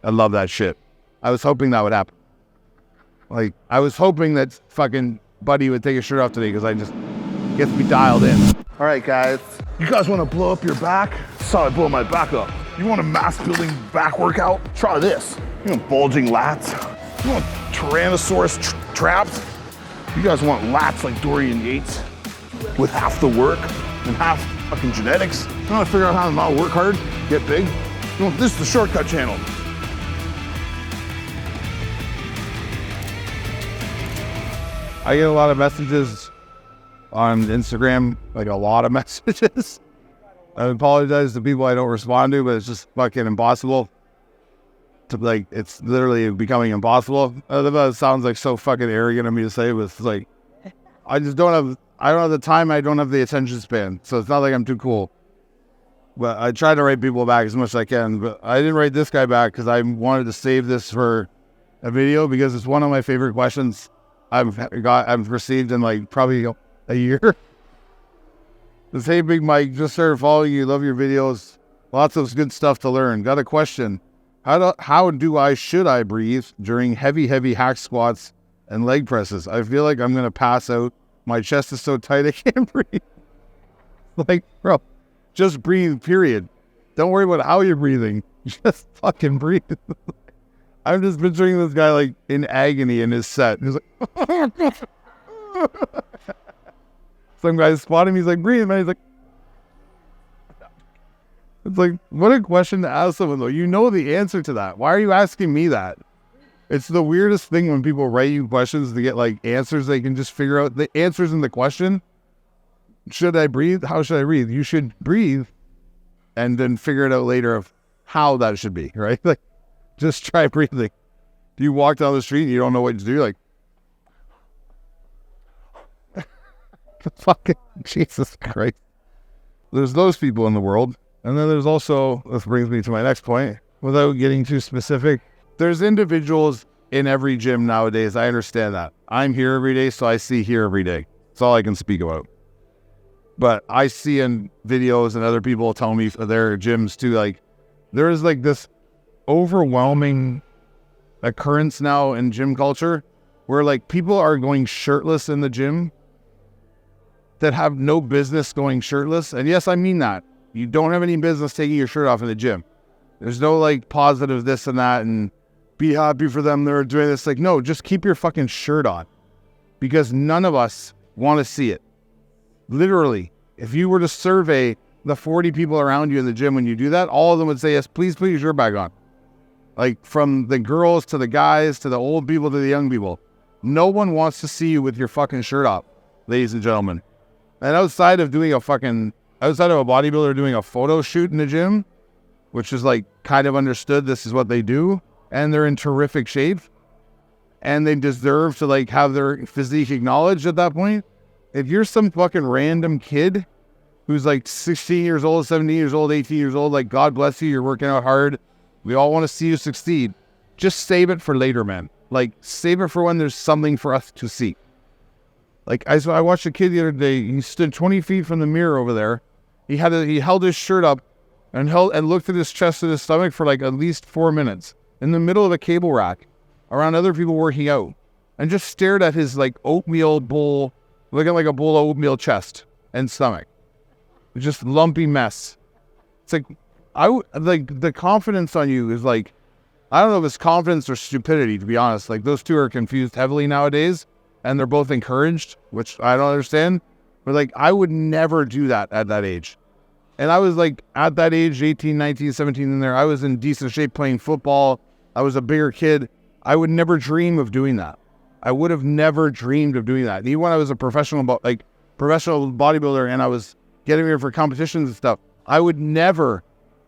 I love that shit. I was hoping that would happen. Like, I was hoping that fucking Buddy would take his shirt off today because I just gets me dialed in. All right, guys. You guys want to blow up your back? Saw I blow my back up. You want a mass building back workout? Try this. You want bulging lats? You want Tyrannosaurus traps? You guys want lats like Dorian Yates with half the work and half fucking genetics? You want to figure out how to not work hard, get big? You want this is the shortcut channel. I get a lot of messages on Instagram, like a lot of messages. I apologize to people I don't respond to, but it's just fucking impossible. Like, it's literally becoming impossible. I don't know, it sounds like so fucking arrogant of me to say, but it's like, I don't have the time, I don't have the attention span. So it's not like I'm too cool. But I try to write people back as much as I can, but I didn't write this guy back because I wanted to save this for a video because it's one of my favorite questions I've received in like probably a year. This, hey Big Mike, just started following you, love your videos, lots of good stuff to learn. Got a question. Should I breathe during heavy hack squats and leg presses? I feel like I'm gonna pass out. My chest is so tight I can't breathe. Like, bro, just breathe, period. Don't worry about how you're breathing. Just fucking breathe. I'm just picturing this guy like in agony in his set. He's like, some guy's spotting him, he's like, breathe, man. He's like, it's like, what a question to ask someone though. You know the answer to that. Why are you asking me that? It's the weirdest thing when people write you questions to get like answers they can just figure out the answers in the question. Should I breathe? How should I breathe? You should breathe and then figure it out later of how that should be, right? Like, just try breathing. Do you walk down the street and you don't know what to do? Like, fucking Jesus Christ. There's those people in the world. And then there's also, this brings me to my next point, without getting too specific, there's individuals in every gym nowadays. I understand that. I'm here every day, so I see here every day. That's all I can speak about. But I see in videos and other people tell me for their gyms too, like, there's like this overwhelming occurrence now in gym culture where like people are going shirtless in the gym that have no business going shirtless. And yes, I mean that. You don't have any business taking your shirt off in the gym. There's no like positive this and that and be happy for them they're doing this. Like, no, just keep your fucking shirt on because none of us want to see it. Literally, if you were to survey the 40 people around you in the gym when you do that, all of them would say, yes, please put your shirt back on. Like from the girls to the guys to the old people to the young people. No one wants to see you with your fucking shirt off, ladies and gentlemen. And outside of a bodybuilder doing a photo shoot in the gym, which is like kind of understood, this is what they do, and they're in terrific shape, and they deserve to like have their physique acknowledged at that point. If you're some fucking random kid who's like 16 years old, 17 years old, 18 years old, like God bless you, you're working out hard. We all want to see you succeed. Just save it for later, man. Like save it for when there's something for us to see. Like I watched a kid the other day. He stood 20 feet from the mirror over there. He held his shirt up and looked at his chest and his stomach for like at least 4 minutes in the middle of a cable rack around other people working out, and just stared at his like oatmeal bowl, looking like a bowl of oatmeal chest and stomach. Just lumpy mess. It's like the confidence on you is like, I don't know if it's confidence or stupidity, to be honest. Like those two are confused heavily nowadays, and they're both encouraged, which I don't understand. But like, I would never do that at that age. And I was like, at that age, 18, 19, 17 in there, I was in decent shape playing football. I was a bigger kid. I would never dream of doing that. I would have never dreamed of doing that. And even when I was a professional bodybuilder and I was getting ready for competitions and stuff, I would never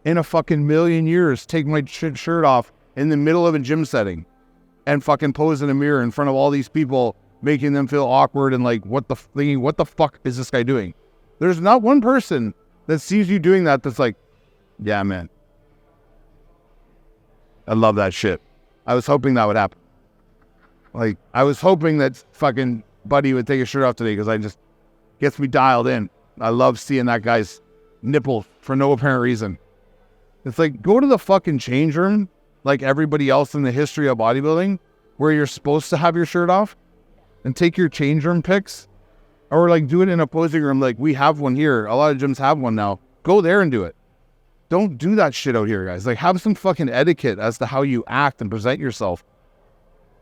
in a fucking million years take my shirt off in the middle of a gym setting and fucking pose in a mirror in front of all these people, making them feel awkward and like, what the fuck is this guy doing? There's not one person that sees you doing that that's like, yeah, man, I love that shit. I was hoping that would happen. Like, I was hoping that fucking Buddy would take his shirt off today because I just gets me dialed in. I love seeing that guy's nipple for no apparent reason. It's like, go to the fucking change room like everybody else in the history of bodybuilding, where you're supposed to have your shirt off and take your change room pics, or like do it in a posing room. Like we have one here. A lot of gyms have one now. Go there and do it. Don't do that shit out here, guys. Like, have some fucking etiquette as to how you act and present yourself.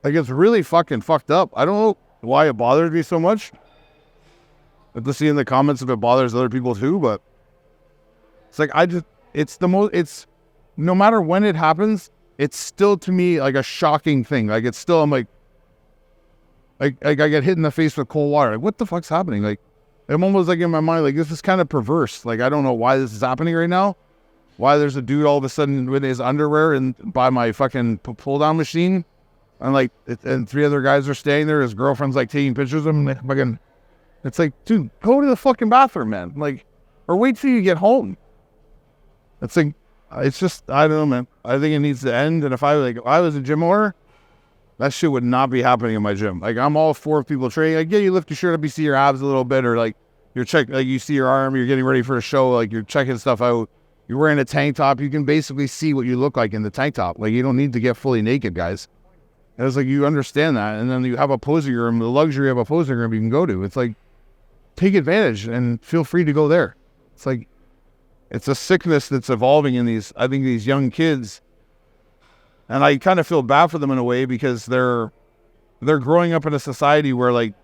Like, it's really fucking fucked up. I don't know why it bothers me so much. I have to see in the comments if it bothers other people too, but it's like, it's no matter when it happens, it's still to me like a shocking thing. Like, it's still, I'm like I get hit in the face with cold water. Like, what the fuck's happening? Like, I'm almost like in my mind, like, this is kind of perverse. Like, I don't know why this is happening right now. Why there's a dude all of a sudden with his underwear and by my fucking pull down machine, and like, and 3 other guys are staying there. His girlfriend's like taking pictures of him. Like, fucking, it's like, dude, go to the fucking bathroom, man. Like, or wait till you get home. It's like, it's just, I don't know, man. I think it needs to end. And if I was a gym owner, that shit would not be happening in my gym. Like, I'm all for people training. Like, yeah, you lift your shirt up, you see your abs a little bit, or like you're like you see your arm, you're getting ready for a show, like you're checking stuff out. You're wearing a tank top, you can basically see what you look like in the tank top. Like, you don't need to get fully naked, guys. And it's like, you understand that. And then you have a posing room, the luxury of a posing room you can go to. It's like, take advantage and feel free to go there. It's like, it's a sickness that's evolving in these young kids. And I kind of feel bad for them in a way, because they're growing up in a society where like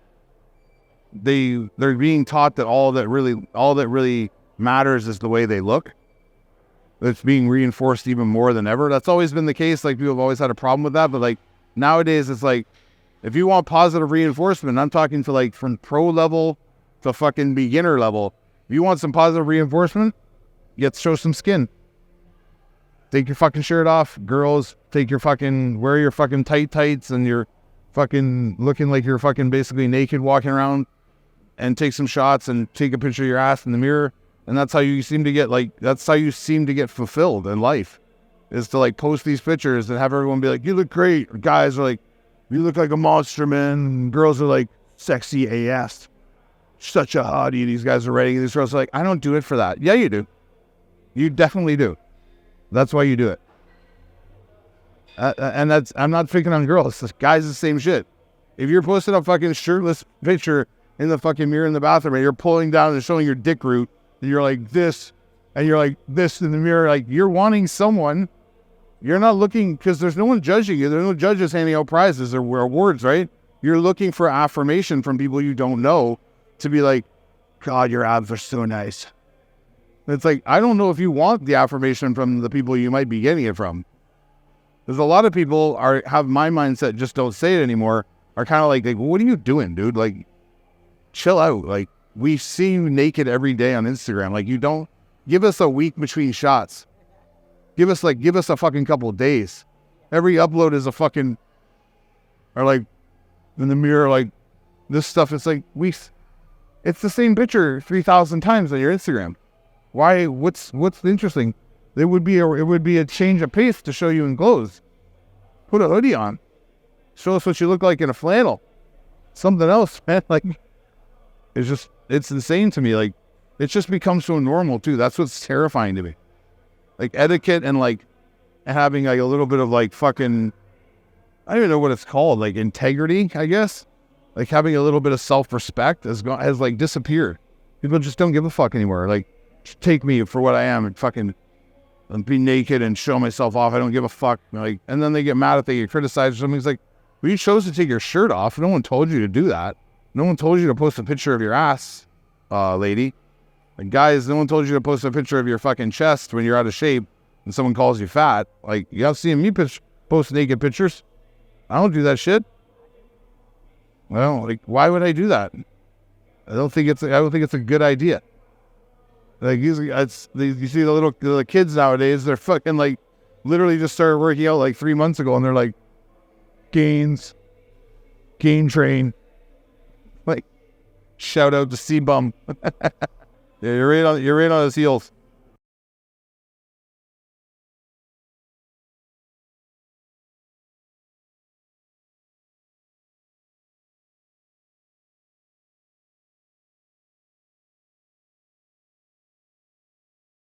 they're being taught that all that really matters is the way they look. It's being reinforced even more than ever. That's always been the case. Like, people have always had a problem with that. But like nowadays, it's like, if you want positive reinforcement, I'm talking to like from pro level to fucking beginner level. If you want some positive reinforcement, show some skin. Take your fucking shirt off. Girls, wear your fucking tights and you're fucking looking like you're fucking basically naked walking around, and take some shots and take a picture of your ass in the mirror. And that's how you seem to get fulfilled in life, is to like post these pictures and have everyone be like, you look great. Or guys are like, you look like a monster, man. And girls are like, sexy AF. Such a hottie. These guys are writing. These girls are like, I don't do it for that. Yeah, you do. You definitely do. That's why you do it. And I'm not picking on girls. Guys, the same shit. If you're posting a fucking shirtless picture in the fucking mirror in the bathroom and you're pulling down and showing your dick root, and you're like this, and you're like this in the mirror, like, you're wanting someone. You're not looking, because there's no one judging you. There's no judges handing out prizes or awards, right? You're looking for affirmation from people you don't know to be like, God, your abs are so nice. It's like, I don't know if you want the affirmation from the people you might be getting it from. There's a lot of people have my mindset, just don't say it anymore, are kind of like, what are you doing, dude? Like, chill out. Like, we see you naked every day on Instagram. Like, you don't give us a week between shots. Give us a fucking couple of days. Every upload is a fucking, or like in the mirror, like this stuff. It's like it's the same picture 3,000 times on your Instagram. Why? What's interesting? It would be a change of pace to show you in clothes. Put a hoodie on. Show us what you look like in a flannel. Something else, man. Like, it's insane to me. Like, it's just become so normal too. That's what's terrifying to me. Like, etiquette and like having like a little bit of like fucking, I don't even know what it's called, like integrity, I guess. Like, having a little bit of self-respect has like disappeared. People just don't give a fuck anymore. Like, take me for what I am and fucking be naked and show myself off. I don't give a fuck. Like, and then they get mad if they get criticized or something. It's like, well, you chose to take your shirt off. No one told you to do that. No one told you to post a picture of your ass, lady. Like, guys, no one told you to post a picture of your fucking chest when you're out of shape and someone calls you fat. Like, you have seen me post naked pictures. I don't do that shit. Well, like, why would I do that? I don't think it's a good idea. Like, usually you see the kids nowadays, they're fucking like literally just started working out like 3 months ago, and they're like, gain train. Like, shout out to C-Bum. Yeah, you're right on his heels.